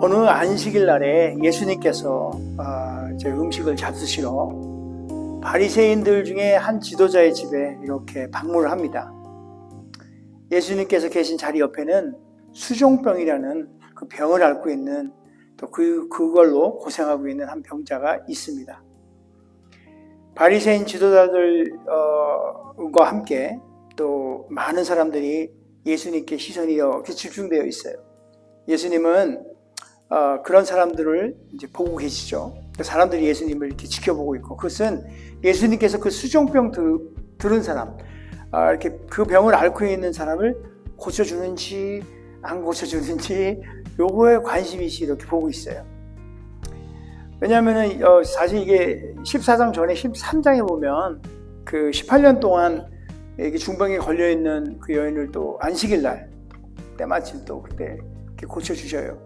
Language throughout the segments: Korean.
어느 안식일 날에 예수님께서 이제 음식을 잡수시러 바리새인들 중에 한 지도자의 집에 이렇게 방문을 합니다. 예수님께서 계신 자리 옆에는 수종병이라는 그 병을 앓고 있는 또 그걸로 고생하고 있는 한 병자가 있습니다. 바리새인 지도자들과 함께 또 많은 사람들이 예수님께 시선이 이렇게 집중되어 있어요. 예수님은 그런 사람들을 이제 보고 계시죠. 사람들이 예수님을 이렇게 지켜보고 있고, 그것은 예수님께서 그 수종병 들은 사람, 이렇게 그 병을 앓고 있는 사람을 고쳐주는지 안 고쳐주는지 요거에 관심이시 이렇게 보고 있어요. 왜냐하면은 사실 이게 14장 전에 13장에 보면 그 18년 동안 이게 중병에 걸려 있는 그 여인을 또 안식일 날 때마침 또 그때 이렇게 고쳐주셔요.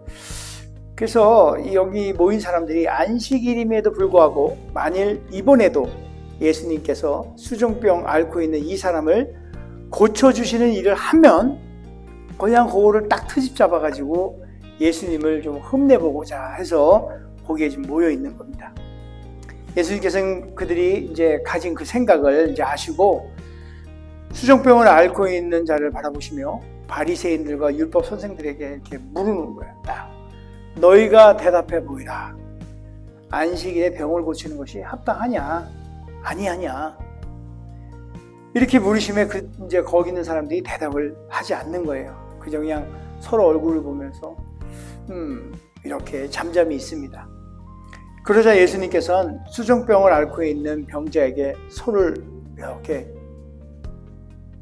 그래서 여기 모인 사람들이 안식일임에도 불구하고 만일 이번에도 예수님께서 수종병 앓고 있는 이 사람을 고쳐주시는 일을 하면 그냥 그거를 딱 트집 잡아가지고 예수님을 좀 흠내보고자 해서 거기에 좀 모여 있는 겁니다. 예수님께서는 그들이 이제 가진 그 생각을 이제 아시고 수종병을 앓고 있는 자를 바라보시며 바리새인들과 율법 선생들에게 이렇게 물으는 거예요. 딱 너희가 대답해 보이라. 안식일에 병을 고치는 것이 합당하냐? 아니하냐? 이렇게 물으시면 이제 거기 있는 사람들이 대답을 하지 않는 거예요. 그냥 서로 얼굴을 보면서 이렇게 잠잠히 있습니다. 그러자 예수님께서는 수종병을 앓고 있는 병자에게 손을 이렇게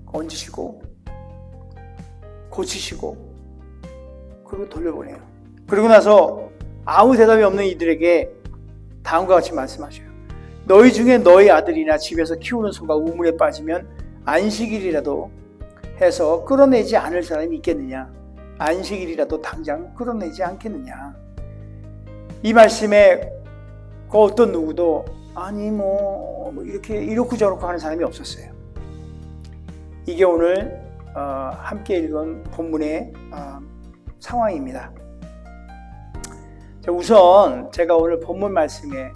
얹으시고 고치시고 그리고 돌려보내요. 그리고 나서 아무 대답이 없는 이들에게 다음과 같이 말씀하셔요. 너희 중에 너희 아들이나 집에서 키우는 소가 우물에 빠지면 안식일이라도 해서 끌어내지 않을 사람이 있겠느냐? 안식일이라도 당장 끌어내지 않겠느냐? 이 말씀에 그 어떤 누구도 아니 이렇게 이렇고 저렇고 하는 사람이 없었어요. 이게 오늘 함께 읽은 본문의 상황입니다. 우선 제가 오늘 본문 말씀에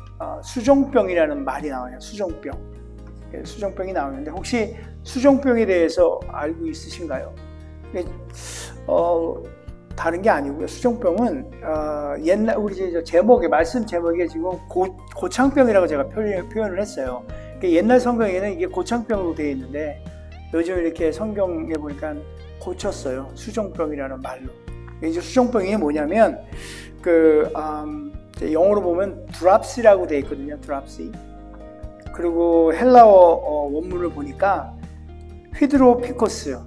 수종병이라는 말이 나와요. 수종병이 나오는데 혹시 수종병에 대해서 알고 있으신가요? 다른 게 아니고요. 수종병은 옛날 우리 말씀 제목에 지금 고창병이라고 제가 표현을 했어요. 옛날 성경에는 이게 고창병으로 되어 있는데 요즘 이렇게 성경에 보니까 고쳤어요. 수종병이라는 말로. 이제 수종병이 뭐냐면 영어로 보면 드랍시라고 되어 있거든요. 드랍시. 그리고 헬라어 원문을 보니까 휘드로피코스.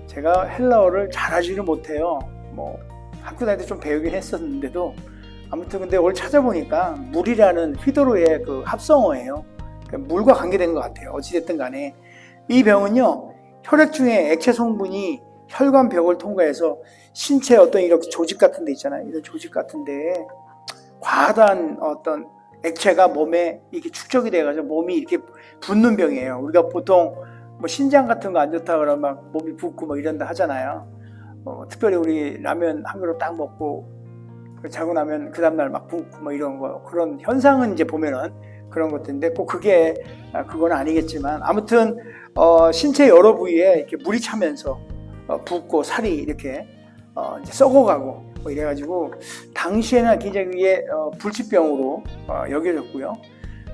제가 헬라어를 잘하지는 못해요. 학교 다닐 때 좀 배우긴 했었는데도 아무튼 근데 오늘 찾아보니까 물이라는 휘드로의 그 합성어예요. 그러니까 물과 관계된 것 같아요. 어찌됐든 간에 이 병은요, 혈액 중에 액체 성분이 혈관벽을 통과해서 신체 어떤 이렇게 조직 같은 데 있잖아요. 이런 조직 같은 데에 과다한 어떤 액체가 몸에 이렇게 축적이 돼가지고 몸이 이렇게 붓는 병이에요. 우리가 보통 신장 같은 거 안 좋다 그러면 막 몸이 붓고 이런다 하잖아요. 특별히 우리 라면 한 그릇 딱 먹고 자고 나면 그 다음날 막 붓고 이런 거, 그런 현상은 이제 보면은 그런 것들인데 꼭 그건 아니겠지만 아무튼 신체 여러 부위에 이렇게 물이 차면서 붓고 살이 이렇게 이제 썩어가고 이래가지고 당시에는 굉장히 이게 불치병으로 여겨졌고요.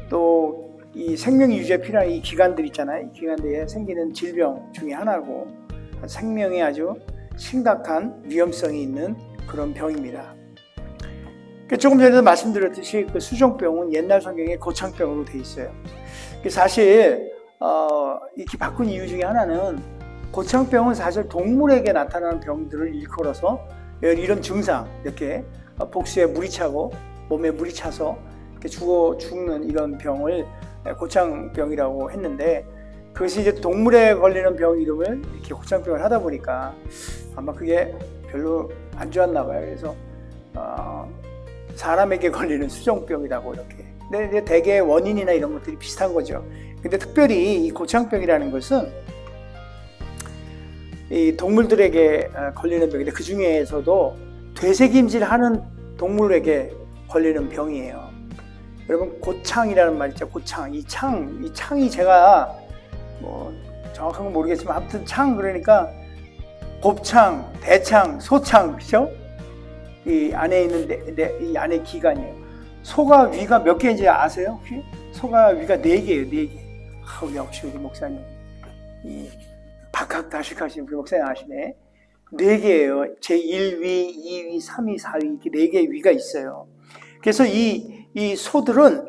또 이 생명 유지에 필요한 이 기관들 있잖아요. 이 기관들에 생기는 질병 중에 하나고 생명에 아주 심각한 위험성이 있는 그런 병입니다. 조금 전에도 말씀드렸듯이 그 수종병은 옛날 성경에 고창병으로 되어 있어요. 사실 이렇게 바꾼 이유 중에 하나는 고창병은 사실 동물에게 나타나는 병들을 일컬어서 이런 증상, 이렇게 복수에 물이 차고 몸에 물이 차서 이렇게 죽는 이런 병을 고창병이라고 했는데, 그것이 이제 동물에 걸리는 병 이름을 이렇게 고창병을 하다 보니까 아마 그게 별로 안 좋았나 봐요. 그래서 사람에게 걸리는 수종병이라고 이렇게. 근데 대개 원인이나 이런 것들이 비슷한 거죠. 근데 특별히 이 고창병이라는 것은 이 동물들에게 걸리는 병인데 그 중에서도 되새김질하는 동물에게 걸리는 병이에요. 여러분, 고창이라는 말 있죠. 고창. 이 창이 제가 뭐 정확한 건 모르겠지만 아무튼 창, 그러니까 곱창, 대창, 소창, 그죠? 이 안에 있는 이 안에 기관이에요. 소가 위가 몇 개인지 아세요? 혹시? 소가 위가 4개예요, 4개. 역시 우리 목사님. 이 박학다식하신 우리 목사님 아시네. 4개예요. 제1위, 2위, 3위, 4위 이렇게 4개의 위가 있어요. 그래서 이 소들은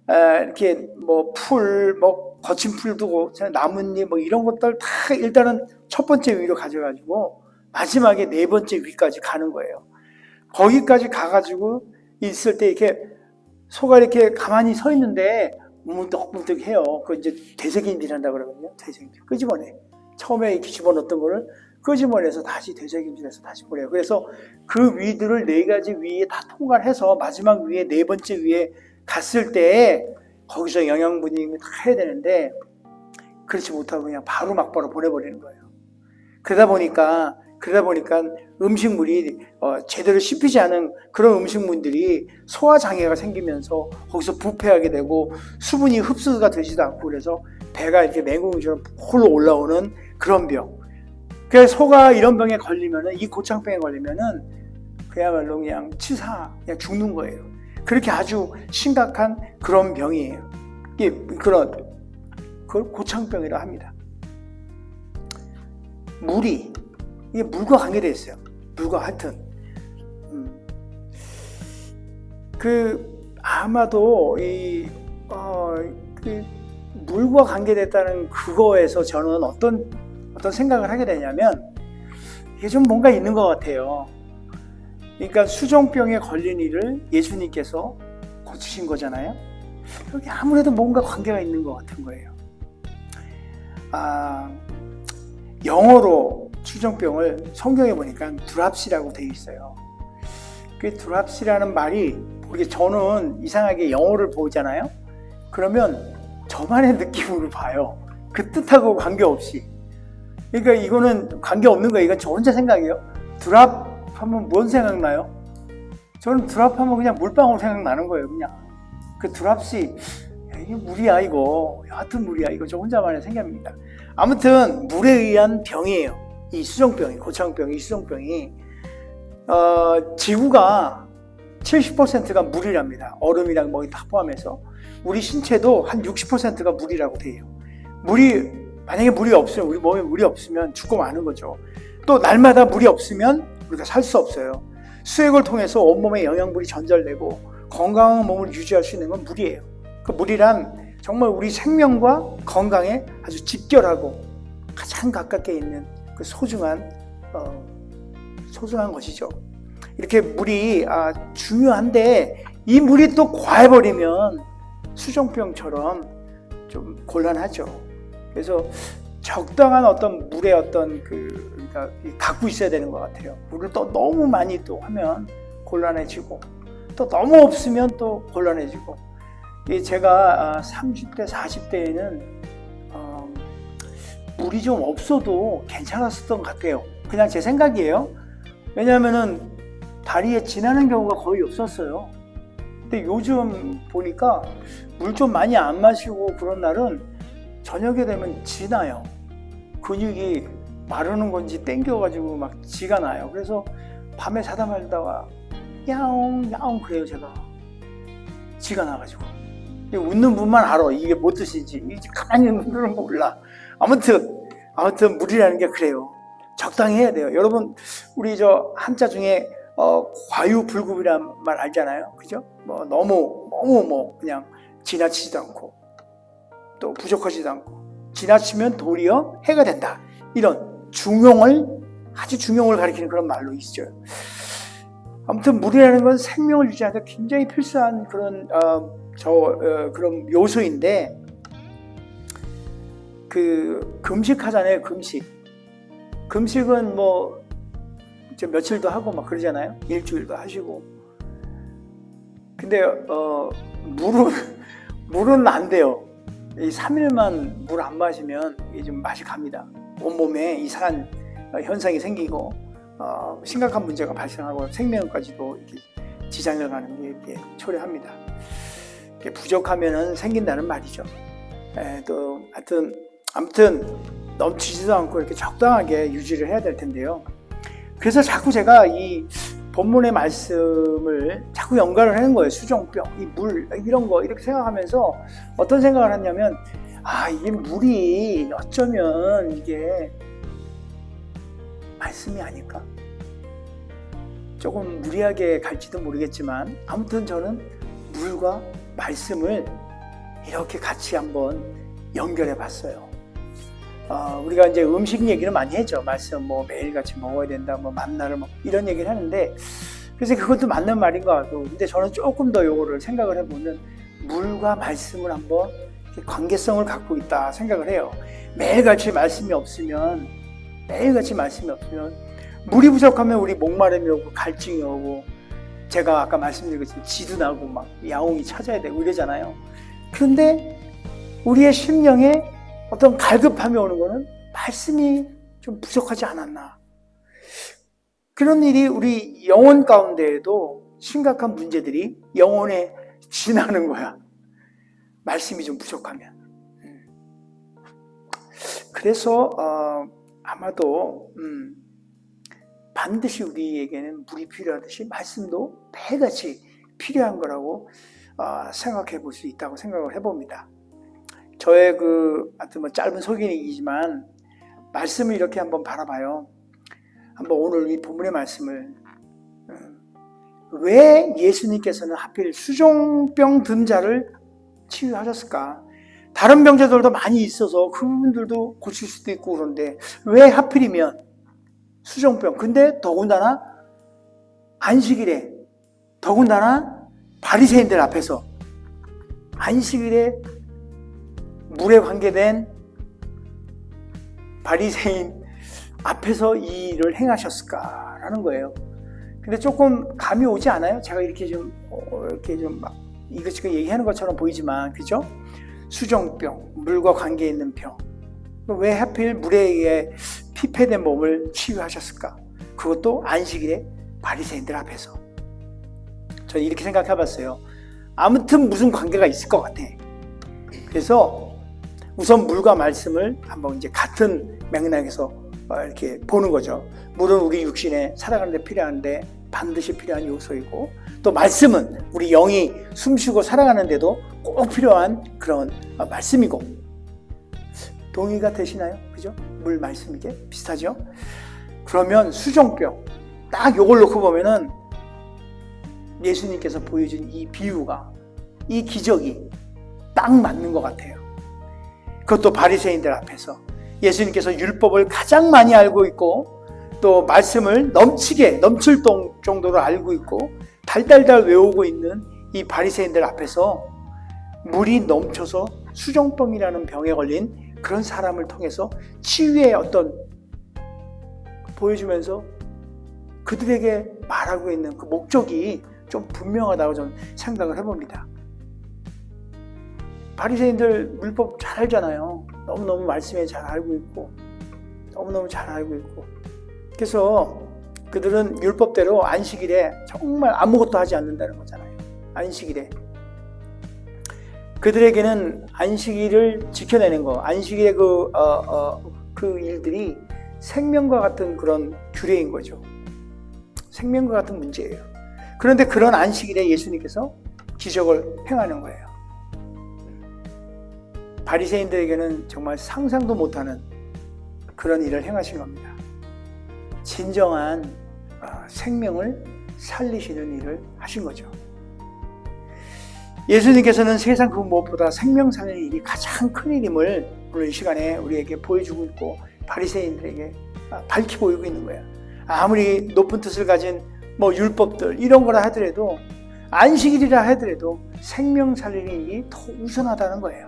이렇게 뭐 풀, 뭐 거친 풀도 나뭇잎 뭐 이런 것들 다 일단은 첫 번째 위로 가져가지고 마지막에 4번째 위까지 가는 거예요. 거기까지 가가지고 있을 때 이렇게 소가 이렇게 가만히 서 있는데 우문득우문득 해요. 그거 이제 되새김질한다 그러거든요. 되새김질. 끄집어내. 처음에 이렇게 집어넣었던 거를 끄집어내서 다시 되새김질해서 다시 보내요. 그래서 그 위들을 4가지 위에 다 통과를 해서 마지막 위에 4번째 위에 갔을 때 거기서 영양분이 다 해야 되는데 그렇지 못하고 그냥 바로 막바로 보내버리는 거예요. 그러다 보니까 음식물이 제대로 씹히지 않은 그런 음식물들이 소화장애가 생기면서 거기서 부패하게 되고 수분이 흡수가 되지도 않고 그래서 배가 이렇게 맹꽁처럼 홀로 올라오는 그런 병. 그래서 소가 이런 병에 걸리면은, 이 고창병에 걸리면은 그야말로 그냥 그냥 죽는 거예요. 그렇게 아주 심각한 그런 병이에요. 그걸 고창병이라고 합니다. 이게 물과 관계되어 있어요. 물과 하여튼. 아마도 물과 관계됐다는 그거에서 저는 어떤 생각을 하게 되냐면, 이게 좀 뭔가 있는 것 같아요. 그러니까 수종병에 걸린 이를 예수님께서 고치신 거잖아요. 여기 아무래도 뭔가 관계가 있는 것 같은 거예요. 영어로 수종병을 성경에 보니까 드랍시라고 되어 있어요. 그 드랍시라는 말이, 저는 이상하게 영어를 보잖아요. 그러면 저만의 느낌으로 봐요. 그 뜻하고 관계없이. 그러니까 이거는 관계없는 거예요. 이건 저 혼자 생각이에요. 드랍 하면 뭔 생각나요? 저는 드랍 하면 그냥 물방울 생각나는 거예요. 그냥 그 드랍시, 이게 물이야 이거, 하여튼 물이야 이거, 저 혼자만의 생각입니다. 아무튼 물에 의한 병이에요. 이 수종병이, 고창병이, 수종병이. 지구가 70%가 물이랍니다. 얼음이랑 뭐 다 포함해서. 우리 신체도 한 60%가 물이라고 돼요. 만약에 물이 없으면, 우리 몸에 물이 없으면 죽고 마는 거죠. 또 날마다 물이 없으면 우리가 살 수 없어요. 수액을 통해서 온몸에 영양분이 전달되고 건강한 몸을 유지할 수 있는 건 물이에요. 그 물이란 정말 우리 생명과 건강에 아주 직결하고 가장 가깝게 있는 그 소중한 것이죠. 이렇게 물이 중요한데, 이 물이 또 과해버리면 수종병처럼 좀 곤란하죠. 그래서 적당한 어떤 물의 그러니까 갖고 있어야 되는 것 같아요. 물을 또 너무 많이 또 하면 곤란해지고, 또 너무 없으면 또 곤란해지고. 제가 30대, 40대에는 물이 좀 없어도 괜찮았었던 것 같아요. 그냥 제 생각이에요. 왜냐하면은 다리에 지나는 경우가 거의 없었어요. 근데 요즘 보니까 물 좀 많이 안 마시고 그런 날은 저녁에 되면 지나요. 근육이 마르는 건지 땡겨가지고 막 지가 나요. 그래서 밤에 자다 말다가 야옹 야옹 그래요. 제가 지가 나가지고. 웃는 분만 알아. 이게 뭐 뜻인지. 이제 가만히 있는 분들은 몰라. 아무튼 물이라는 게 그래요. 적당히 해야 돼요. 여러분, 우리 한자 중에 과유불급이란 말 알잖아요. 그죠? 뭐 너무 그냥 지나치지도 않고 또 부족하지도 않고, 지나치면 도리어 해가 된다. 이런 아주 중용을 가리키는 그런 말로 있어요. 아무튼 물이라는 건 생명을 유지하는 데 굉장히 필수한 그런 그런 요소인데, 금식하잖아요. 금식은 뭐 며칠도 하고 막 그러잖아요. 일주일도 하시고. 근데 물은 안 돼요. 이 3일만 물 안 마시면 이게 좀 맛이 갑니다. 온몸에 이상한 현상이 생기고 심각한 문제가 발생하고 생명까지도 이렇게 지장을 가는 게 이렇게 초래합니다. 이렇게 부족하면은 생긴다는 말이죠. 또 아무튼 넘치지도 않고 이렇게 적당하게 유지를 해야 될 텐데요. 그래서 자꾸 제가 이 본문의 말씀을 자꾸 연관을 하는 거예요. 수종병, 이 물, 이런 거 이렇게 생각하면서 어떤 생각을 하냐면, 이게 물이 어쩌면 이게 말씀이 아닐까? 조금 무리하게 갈지도 모르겠지만 아무튼 저는 물과 말씀을 이렇게 같이 한번 연결해 봤어요. 우리가 이제 음식 얘기를 많이 했죠. 말씀 뭐 매일같이 먹어야 된다, 뭐 만나를 이런 얘기를 하는데, 그래서 그것도 맞는 말인 것 같고, 근데 저는 조금 더 요거를 생각을 해보면 물과 말씀을 한번 관계성을 갖고 있다 생각을 해요. 매일같이 말씀이 없으면 물이 부족하면 우리 목마름이 오고 갈증이 오고, 제가 아까 말씀드렸지만 지도 나고 막 야옹이 찾아야 되고 이러잖아요. 그런데 우리의 심령에 어떤 갈급함이 오는 거는 말씀이 좀 부족하지 않았나. 그런 일이 우리 영혼 가운데에도 심각한 문제들이 영혼에 지나는 거야. 말씀이 좀 부족하면. 그래서 아마도 반드시 우리에게는 물이 필요하듯이 말씀도 매일같이 필요한 거라고 생각해 볼 수 있다고 생각을 해봅니다. 저의 하여튼 뭐 짧은 소개이지만 말씀을 이렇게 한번 바라봐요. 한번 오늘 이 본문의 말씀을 왜 예수님께서는 하필 수종병 든 자를 치유하셨을까? 다른 병자들도 많이 있어서 그분들도 고칠 수도 있고 그런데 왜 하필이면 수종병? 근데 더군다나 안식일에, 더군다나 바리새인들 앞에서 안식일에 물에 관계된 바리새인 앞에서 이 일을 행하셨을까라는 거예요. 근데 조금 감이 오지 않아요? 제가 이렇게 좀 막 이것저것 얘기하는 것처럼 보이지만, 그죠? 수종병, 물과 관계 있는 병. 왜 하필 물에 의해 피폐된 몸을 치유하셨을까? 그것도 안식일에 바리새인들 앞에서. 저는 이렇게 생각해 봤어요. 아무튼 무슨 관계가 있을 것 같아. 그래서 우선 물과 말씀을 한번 이제 같은 맥락에서 이렇게 보는 거죠. 물은 우리 육신에 살아가는 데 필요한데 반드시 필요한 요소이고, 또 말씀은 우리 영이 숨쉬고 살아가는 데도 꼭 필요한 그런 말씀이고. 동의가 되시나요? 그죠? 물 말씀 이게 비슷하죠? 그러면 수종병 딱 요걸 놓고 보면은 예수님께서 보여준 이 비유가, 이 기적이 딱 맞는 것 같아요. 그것도 바리새인들 앞에서 예수님께서 율법을 가장 많이 알고 있고 또 말씀을 넘칠 정도로 알고 있고 달달달 외우고 있는 이 바리새인들 앞에서 물이 넘쳐서 수종병이라는 병에 걸린 그런 사람을 통해서 치유의 어떤 보여주면서 그들에게 말하고 있는 그 목적이 좀 분명하다고 저는 생각을 해봅니다. 바리새인들 물법 잘 알잖아요. 너무너무 말씀에 잘 알고 있고 너무너무 잘 알고 있고, 그래서 그들은 율법대로 안식일에 정말 아무것도 하지 않는다는 거잖아요. 안식일에 그들에게는 안식일을 지켜내는 거, 안식일의 그 일들이 생명과 같은 그런 규례인 거죠. 생명과 같은 문제예요. 그런데 그런 안식일에 예수님께서 기적을 행하는 거예요. 바리새인들에게는 정말 상상도 못하는 그런 일을 행하신 겁니다. 진정한 생명을 살리시는 일을 하신 거죠. 예수님께서는 세상 그 무엇보다 생명 살리는 일이 가장 큰 일임을 오늘 이 시간에 우리에게 보여주고 있고 바리새인들에게 밝히 보이고 있는 거예요. 아무리 높은 뜻을 가진 율법들 이런 거라 하더라도, 안식일이라 하더라도 생명 살리는 일이 더 우선하다는 거예요.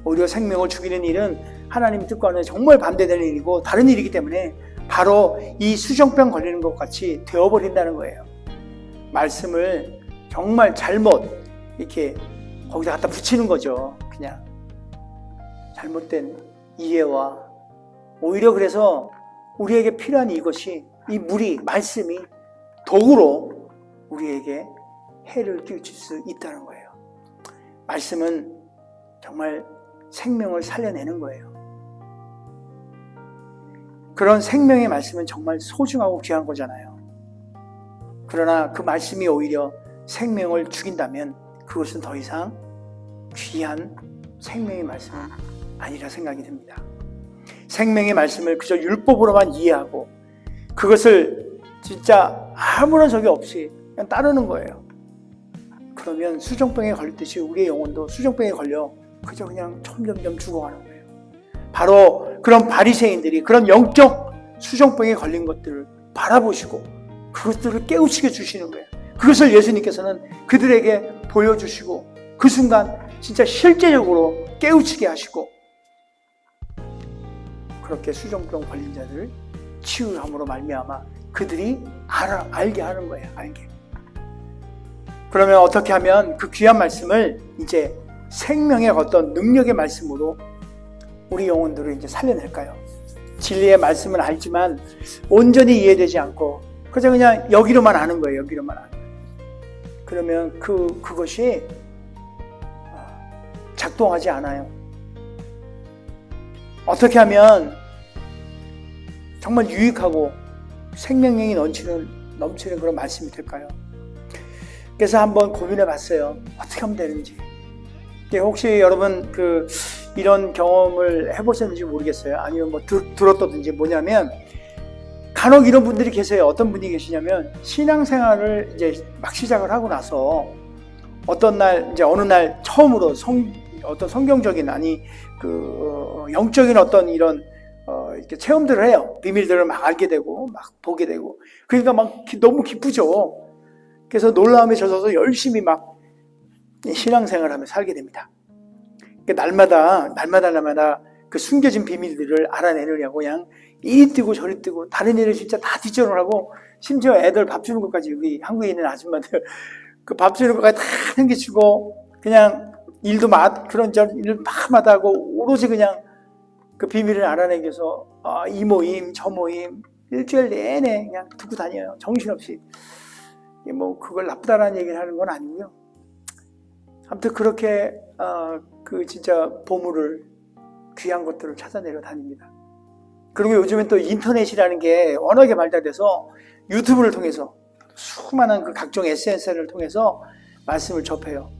오히려 생명을 죽이는 일은 하나님 뜻과는 정말 반대되는 일이고 다른 일이기 때문에 바로 이 수종병 걸리는 것 같이 되어버린다는 거예요. 말씀을 정말 잘못 이렇게 거기다 갖다 붙이는 거죠. 그냥 잘못된 이해와, 오히려 그래서 우리에게 필요한 이것이, 이 물이, 말씀이 도구로 우리에게 해를 끼칠 수 있다는 거예요. 말씀은 정말 생명을 살려내는 거예요. 그런 생명의 말씀은 정말 소중하고 귀한 거잖아요. 그러나 그 말씀이 오히려 생명을 죽인다면 그것은 더 이상 귀한 생명의 말씀은 아니라 생각이 듭니다. 생명의 말씀을 그저 율법으로만 이해하고 그것을 진짜 아무런 적이 없이 그냥 따르는 거예요. 그러면 수정병에 걸리듯이 우리의 영혼도 수정병에 걸려 그저 그냥 점점점 죽어가는 거예요. 바로 그런 바리새인들이 그런 영적 수정병에 걸린 것들을 바라보시고 그것들을 깨우치게 주시는 거예요. 그것을 예수님께서는 그들에게 보여주시고 그 순간 진짜 실제적으로 깨우치게 하시고 그렇게 수정병 걸린 자들을 치유함으로 말미암아 그들이 알게 하는 거예요. 알게. 그러면 어떻게 하면 그 귀한 말씀을 이제 생명의 어떤 능력의 말씀으로 우리 영혼들을 이제 살려낼까요? 진리의 말씀은 알지만 온전히 이해되지 않고 그냥 여기로만 아는 거예요. 여기로만 아는 거예요. 그러면 그것이 작동하지 않아요. 어떻게 하면 정말 유익하고 생명력이 넘치는 그런 말씀이 될까요? 그래서 한번 고민해 봤어요. 어떻게 하면 되는지. 혹시 여러분 이런 경험을 해보셨는지 모르겠어요. 아니면 뭐 들었다든지 뭐냐면 간혹 이런 분들이 계세요. 어떤 분이 계시냐면 신앙생활을 이제 막 시작을 하고 나서 어느 날 처음으로 어떤 성경적인 영적인 어떤 이런 이렇게 체험들을 해요. 비밀들을 막 알게 되고 막 보게 되고 그러니까 막 너무 기쁘죠. 그래서 놀라움에 젖어서 열심히 막 신앙생활하며 살게 됩니다. 날마다 그 숨겨진 비밀들을 알아내느냐고 그냥 이리 뛰고 저리 뛰고 다른 일을 진짜 다 뒷전을 하고 심지어 애들 밥 주는 것까지 여기 한국에 있는 아줌마들 그 밥 주는 것까지 다 챙겨주고 그냥 일도 그런 일을 막 하고 오로지 그냥 그 비밀을 알아내기 위해서 이 모임 저 모임 일주일 내내 그냥 듣고 다녀요. 정신없이. 뭐 그걸 나쁘다라는 얘기를 하는 건 아니고요. 아무튼 그렇게 진짜 보물을 귀한 것들을 찾아내려 다닙니다. 그리고 요즘엔 또 인터넷이라는 게 워낙에 발달돼서 유튜브를 통해서 수많은 그 각종 SNS를 통해서 말씀을 접해요.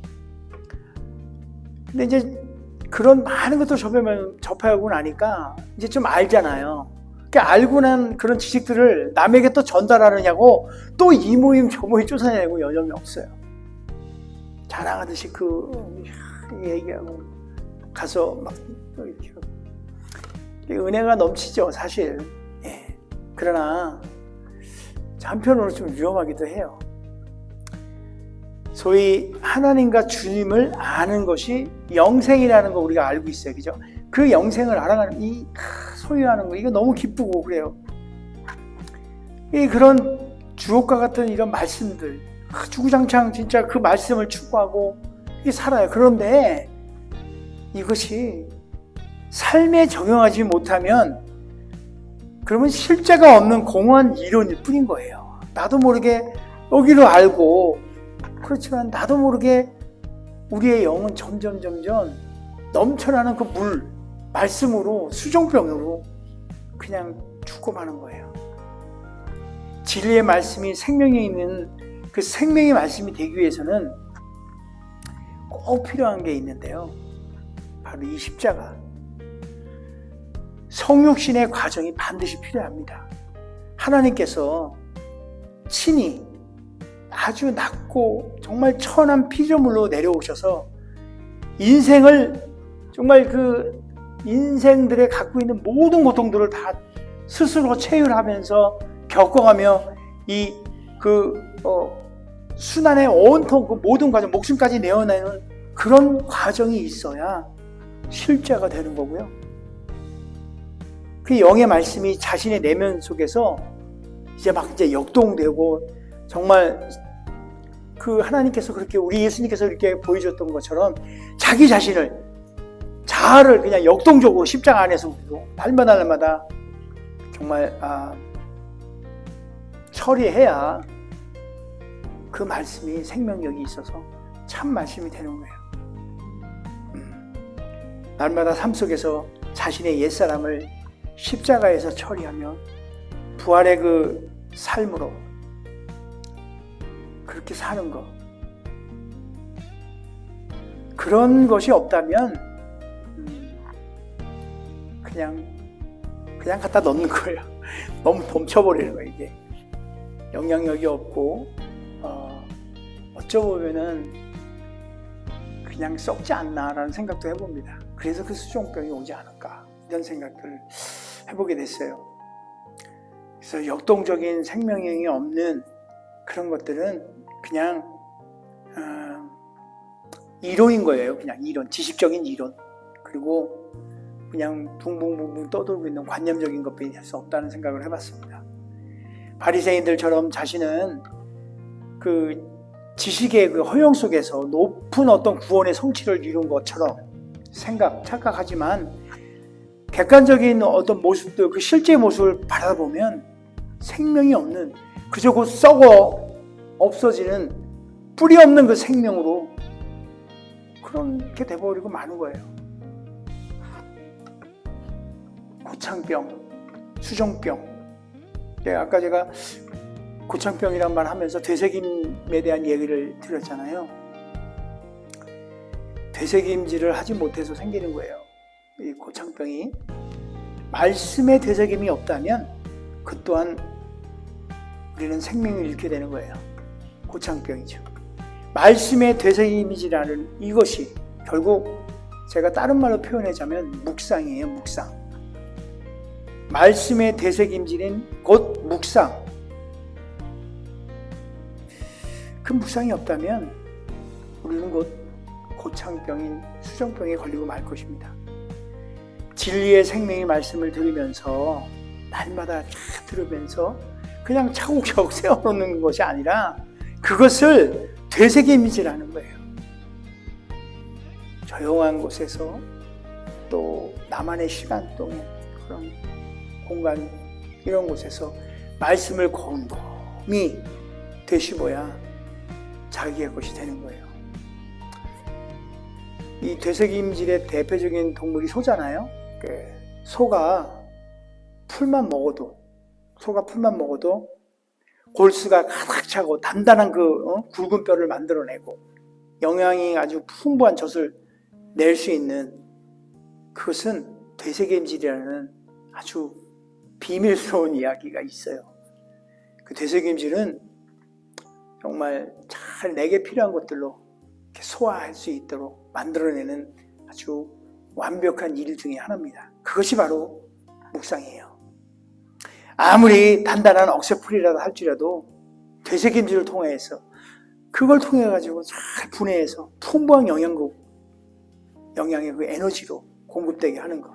근데 이제 그런 많은 것도 접하고 나니까 이제 좀 알잖아요. 그러니까 알고 난 그런 지식들을 남에게 또 전달하느냐고 또 이 모임 저 모임 쫓아내고 여념이 없어요. 자랑하듯이 얘기하고 가서 막 이렇게 은혜가 넘치죠, 사실. 예. 그러나 한편으로 좀 위험하기도 해요. 소위 하나님과 주님을 아는 것이 영생이라는 거 우리가 알고 있어요, 그죠? 그 영생을 알아가는 소유하는 거 이거 너무 기쁘고 그래요. 그런 주옥과 같은 이런 말씀들 주구장창 진짜 그 말씀을 추구하고 살아요. 그런데 이것이 삶에 적용하지 못하면 그러면 실제가 없는 공허한 이론일 뿐인 거예요. 나도 모르게 여기로 알고 그렇지만 나도 모르게 우리의 영은 점점 넘쳐나는 그 말씀으로 수정병으로 그냥 죽고 마는 거예요. 진리의 말씀이 생명에 있는 그 생명의 말씀이 되기 위해서는 꼭 필요한 게 있는데요. 바로 이 십자가. 성육신의 과정이 반드시 필요합니다. 하나님께서 친히 아주 낮고 정말 천한 피조물로 내려오셔서 인생을 정말 그 인생들의 갖고 있는 모든 고통들을 다 스스로 체휼하면서 겪어가며 순환의 온통 그 모든 과정, 목숨까지 내어내는 그런 과정이 있어야 실제가 되는 거고요. 그 영의 말씀이 자신의 내면 속에서 이제 역동되고 정말 그 하나님께서 그렇게 우리 예수님께서 이렇게 보여줬던 것처럼 자기 자아를 그냥 역동적으로 십자가 안에서 날마다 정말 처리해야 그 말씀이 생명력이 있어서 참 말씀이 되는 거예요. 날마다 삶 속에서 자신의 옛사람을 십자가에서 처리하며 부활의 그 삶으로 그렇게 사는 것, 그런 것이 없다면 그냥 갖다 넣는 거예요. 너무 dom쳐버리는 거예요. 이게 영향력이 없고 어쩌보면은 그냥 썩지 않나라는 생각도 해봅니다. 그래서 그 수종병이 오지 않을까 이런 생각들을 해보게 됐어요. 그래서 역동적인 생명력이 없는 그런 것들은 그냥 이론인 거예요. 그냥 이론, 지식적인 이론. 그리고 그냥 붕붕붕붕 떠돌고 있는 관념적인 것뿐이 할 수 없다는 생각을 해봤습니다. 바리새인들처럼 자신은 그 지식의 그 허영 속에서 높은 어떤 구원의 성취를 이룬 것처럼 착각하지만 객관적인 어떤 모습들, 그 실제 모습을 바라보면 생명이 없는, 그저 곧 썩어 없어지는 뿌리 없는 그 생명으로 그렇게 돼버리고 마는 거예요. 고창병, 수종병. 아까 제가 고창병이란 말 하면서 되새김에 대한 얘기를 드렸잖아요. 되새김질을 하지 못해서 생기는 거예요. 이 고창병이. 말씀의 되새김이 없다면 그 또한 우리는 생명을 잃게 되는 거예요. 고창병이죠. 말씀의 되새김이지라는 이것이 결국 제가 다른 말로 표현하자면 묵상이에요. 묵상. 말씀의 되새김질인 곧 묵상. 그 묵상이 없다면 우리는 곧 고창병인 수종병에 걸리고 말 것입니다. 진리의 생명의 말씀을 들으면서 날마다 들으면서 그냥 차곡차곡 세워놓는 것이 아니라 그것을 되새김질하는 거예요. 조용한 곳에서 또 나만의 시간 동안 그런 공간 이런 곳에서 말씀을 곰곰이 되씹어야 자기의 것이 되는 거예요. 이 되새김질의 대표적인 동물이 소잖아요. 소가 풀만 먹어도 골수가 가득 차고 단단한 그 굵은 뼈를 만들어내고 영양이 아주 풍부한 젖을 낼 수 있는, 그것은 되새김질이라는 아주 비밀스러운 이야기가 있어요. 그 되새김질은 정말 잘 내게 필요한 것들로 이렇게 소화할 수 있도록 만들어내는 아주 완벽한 일 중에 하나입니다. 그것이 바로 묵상이에요. 아무리 단단한 억새풀이라도 할지라도 되새김질을 통해서 그걸 통해 가지고 잘 분해해서 풍부한 영양의 그 에너지로 공급되게 하는 것.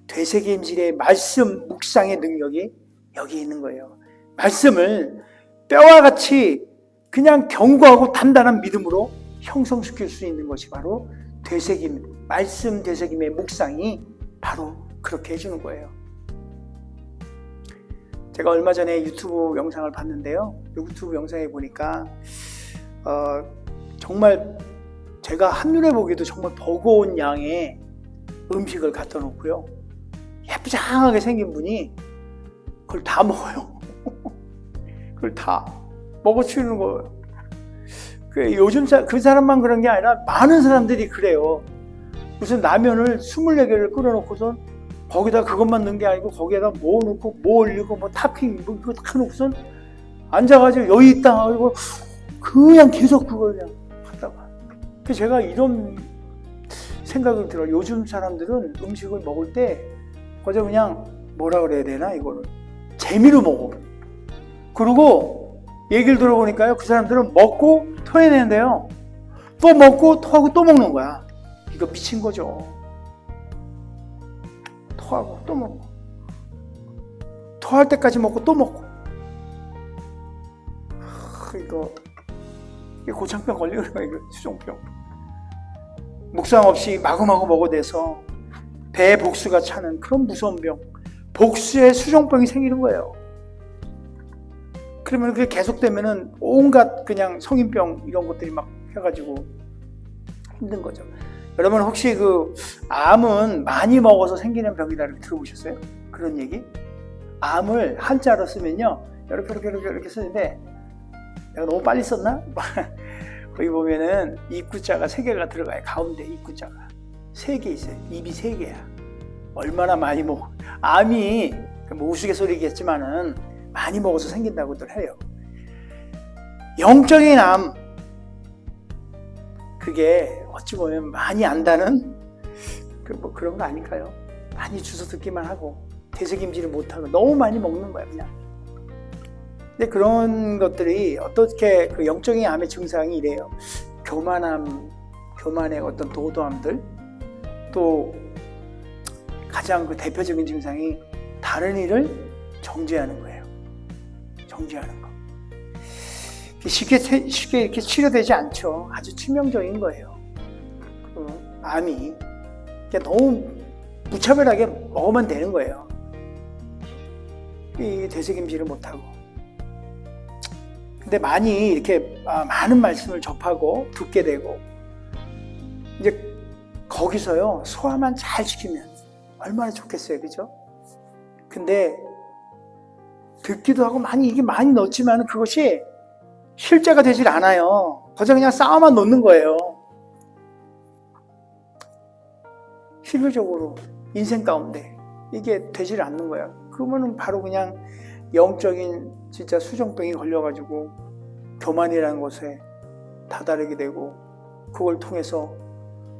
되새김질의 말씀 묵상의 능력이 여기 있는 거예요. 말씀을 뼈와 같이 그냥 견고하고 단단한 믿음으로 형성시킬 수 있는 것이 바로 말씀 되새김의 묵상이 바로 그렇게 해주는 거예요. 제가 얼마 전에 유튜브 영상을 봤는데요. 유튜브 영상에 보니까 정말 제가 한눈에 보기에도 정말 버거운 양의 음식을 갖다 놓고요. 예쁘장하게 생긴 분이 그걸 다 먹어요. 그걸 다 먹어치우는 거예요. 요즘 그 사람만 그런 게 아니라 많은 사람들이 그래요. 무슨 라면을 24개를 끓여놓고선 거기다 그것만 넣은 게 아니고 거기에다 뭐 넣고 뭐 올리고 뭐 타핑 뭐 이거 다 넣고선 앉아가지고 여유 있다 하고 그냥 계속 그걸 그냥 하다가. 그래서 제가 이런 생각을 들어요. 요즘 사람들은 음식을 먹을 때 그저 그냥 뭐라 그래야 되나 이거를 재미로 먹어. 그리고 얘기를 들어보니까요, 그 사람들은 먹고 토해내는데요, 또 먹고 토하고 또 먹는 거야. 이거 미친 거죠. 토하고 또 먹고, 토할 때까지 먹고 또 먹고. 이거 고창병 걸리는 거야. 이거 수종병. 묵상 없이 마구마구 먹어대서 배에 복수가 차는 그런 무서운 병, 복수의 수종병이 생기는 거예요. 그러면 그게 계속되면은 온갖 그냥 성인병 이런 것들이 막 해가지고 힘든 거죠. 여러분 혹시 그 암은 많이 먹어서 생기는 병이다 이렇게 들어보셨어요? 그런 얘기? 암을 한자로 쓰면요 이렇게 쓰는데 내가 너무 빨리 썼나? 거기 보면은 입구자가 3개가 들어가요. 가운데 입구자가 3개 있어요. 입이 3개야. 얼마나 많이 먹어. 암이 뭐 우스갯소리겠지만은 많이 먹어서 생긴다고들 해요. 영적인 암, 그게 어찌 보면 많이 안다는 뭐 그런 거 아닐까요? 많이 주워 듣기만 하고 되새김질을 못하고 너무 많이 먹는 거야 그냥. 근데 그런 것들이 어떻게 그 영적인 암의 증상이 이래요. 교만함, 교만의 어떤 도도함들, 또 가장 그 대표적인 증상이 다른 일을 정죄하는 거예요. 정죄하는 거. 쉽게 이렇게 치료되지 않죠. 아주 치명적인 거예요. 그 암이 너무 무차별하게 먹으면 되는 거예요. 이 되새김질을 못하고. 근데 많이 이렇게 많은 말씀을 접하고 듣게 되고 이제 거기서요 소화만 잘 시키면 얼마나 좋겠어요, 그죠? 근데 듣기도 하고 이게 많이 넣었지만 그것이 실제가 되질 않아요. 거기서 그냥 쌓아만 놓는 거예요. 실질적으로 인생 가운데 이게 되질 않는 거야. 그러면은 바로 그냥 영적인 진짜 수정병이 걸려가지고 교만이라는 것에 다다르게 되고 그걸 통해서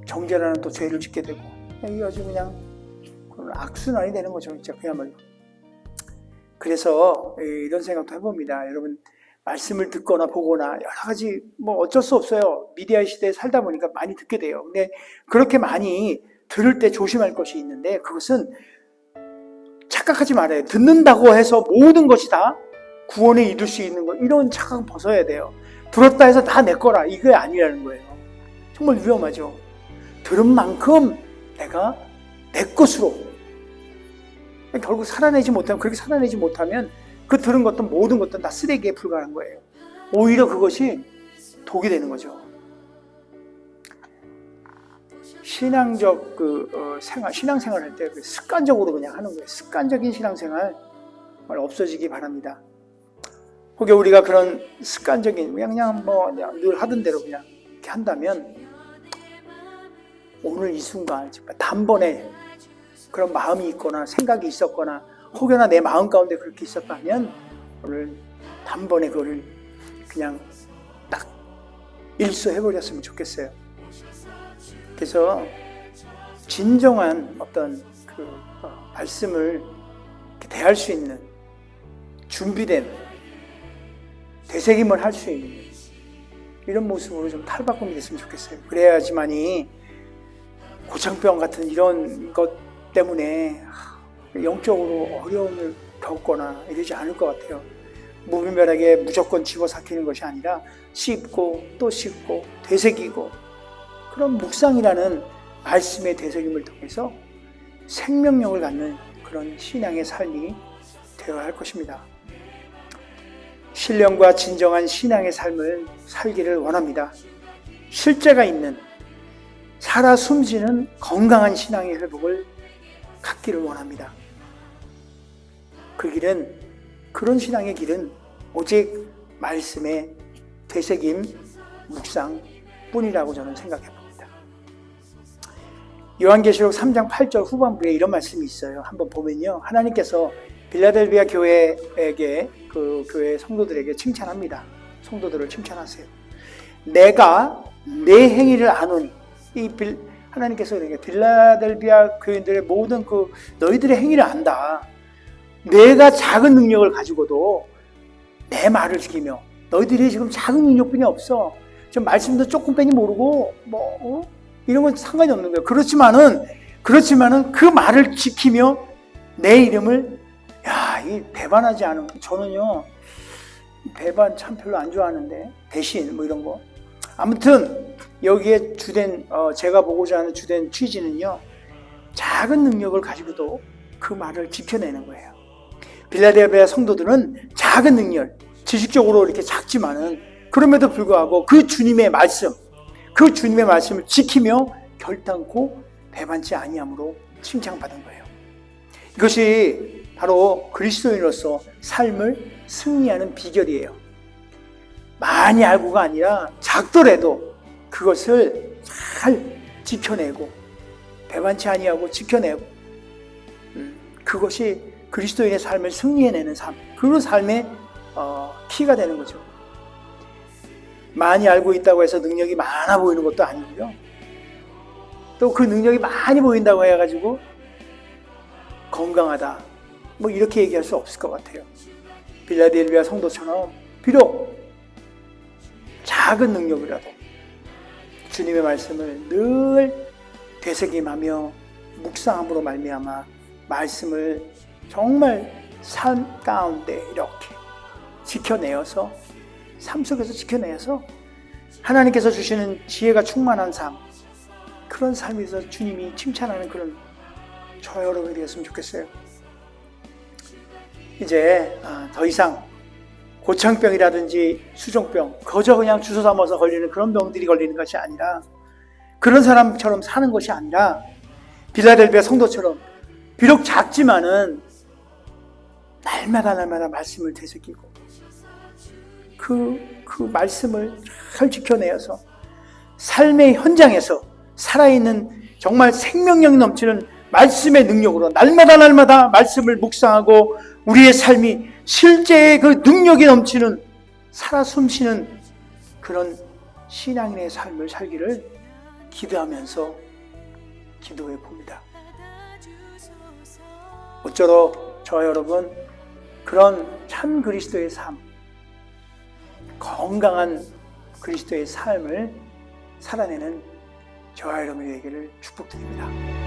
정죄라는 또 죄를 짓게 되고 이게 아주 그냥 악순환이 되는 거죠. 진짜 그야말로. 그래서 이런 생각도 해봅니다. 여러분 말씀을 듣거나 보거나 여러 가지 뭐 어쩔 수 없어요. 미디어 시대에 살다 보니까 많이 듣게 돼요. 근데 그렇게 많이 들을 때 조심할 것이 있는데 그것은 착각하지 말아요. 듣는다고 해서 모든 것이 다 구원에 이룰 수 있는 거 이런 착각은 벗어야 돼요. 들었다 해서 다 내 거라 이게 아니라는 거예요. 정말 위험하죠. 들은 만큼 내가 내 것으로 결국 살아내지 못하면 그렇게 살아내지 못하면 그 들은 것도 모든 것도 다 쓰레기에 불과한 거예요. 오히려 그것이 독이 되는 거죠. 신앙적 신앙생활 할 때 습관적으로 그냥 하는 거예요. 습관적인 신앙생활 없어지기 바랍니다. 혹여 우리가 그런 습관적인 그냥 늘 하던 대로 그냥 이렇게 한다면 오늘 이 순간 단번에 그런 마음이 있거나 생각이 있었거나 혹여나 내 마음 가운데 그렇게 있었다면 오늘 단번에 그거를 그냥 딱 일소해버렸으면 좋겠어요. 그래서 진정한 어떤 말씀을 대할 수 있는 준비된 되새김을 할 수 있는 이런 모습으로 좀 탈바꿈이 됐으면 좋겠어요. 그래야지만이 고창병 같은 이런 것 때문에 영적으로 어려움을 겪거나 이러지 않을 것 같아요. 무분별하게 무조건 집어삼키는 것이 아니라 씹고 또 씹고 되새기고 그런 묵상이라는 말씀의 되새김을 통해서 생명력을 갖는 그런 신앙의 삶이 되어야 할 것입니다. 신령과 진정한 신앙의 삶을 살기를 원합니다. 실제가 있는 살아 숨쉬는 건강한 신앙의 회복을 갖기를 원합니다. 그 길은 그런 신앙의 길은 오직 말씀의 되새김, 묵상뿐이라고 저는 생각해 봅니다. 요한계시록 3장 8절 후반부에 이런 말씀이 있어요. 한번 보면요. 하나님께서 빌라델비아 교회에게 그 교회 성도들에게 칭찬합니다. 성도들을 칭찬하세요. 내가 내 행위를 아노니 하나님께서 빌라델비아 교인들의 모든 너희들의 행위를 안다. 내가 작은 능력을 가지고도 내 말을 지키며 너희들이 지금 작은 능력뿐이 없어. 지금 말씀도 조금 빼니 모르고 이런 건 상관이 없는 거예요. 그렇지만은 그 말을 지키며 내 이름을 이 배반하지 않은 저는요 배반 참 별로 안 좋아하는데 대신 이런 거 아무튼 여기에 주된 제가 보고자 하는 주된 취지는요 작은 능력을 가지고도 그 말을 지켜내는 거예요. 빌라델비아 성도들은 작은 능력 지식적으로 이렇게 작지만은 그럼에도 불구하고 그 주님의 말씀을 지키며 결단코 배반치 아니함으로 칭찬받은 거예요. 이것이 바로 그리스도인으로서 삶을 승리하는 비결이에요. 많이 알고가 아니라 작더라도 그것을 잘 지켜내고 배반치 아니하고 지켜내고 그것이 그리스도인의 삶을 승리해내는 삶, 그 삶의 키가 되는 거죠. 많이 알고 있다고 해서 능력이 많아 보이는 것도 아니고요. 또 그 능력이 많이 보인다고 해가지고 건강하다, 뭐 이렇게 얘기할 수 없을 것 같아요. 빌라델비아 성도처럼 비록 작은 능력이라도 주님의 말씀을 늘 되새김하며 묵상함으로 말미암아 말씀을 정말 삶 가운데 이렇게 지켜내어서 삶 속에서 지켜내어서 하나님께서 주시는 지혜가 충만한 삶, 그런 삶에서 주님이 칭찬하는 그런 저 여러분이 되었으면 좋겠어요. 이제 더 이상 고창병이라든지 수종병, 거저 그냥 주워 담아서 걸리는 그런 병들이 걸리는 것이 아니라, 그런 사람처럼 사는 것이 아니라 빌라델비아 성도처럼 비록 작지만은 날마다 말씀을 되새기고 그 말씀을 잘 지켜내어서 삶의 현장에서 살아있는 정말 생명력 넘치는 말씀의 능력으로 날마다 말씀을 묵상하고 우리의 삶이 실제의 그 능력이 넘치는 살아 숨쉬는 그런 신앙인의 삶을 살기를 기도하면서 기도해 봅니다. 모쪼록 저 여러분 그런 참 그리스도의 삶, 건강한 그리스도의 삶을 살아내는 저와 여러분이 되기를 축복드립니다.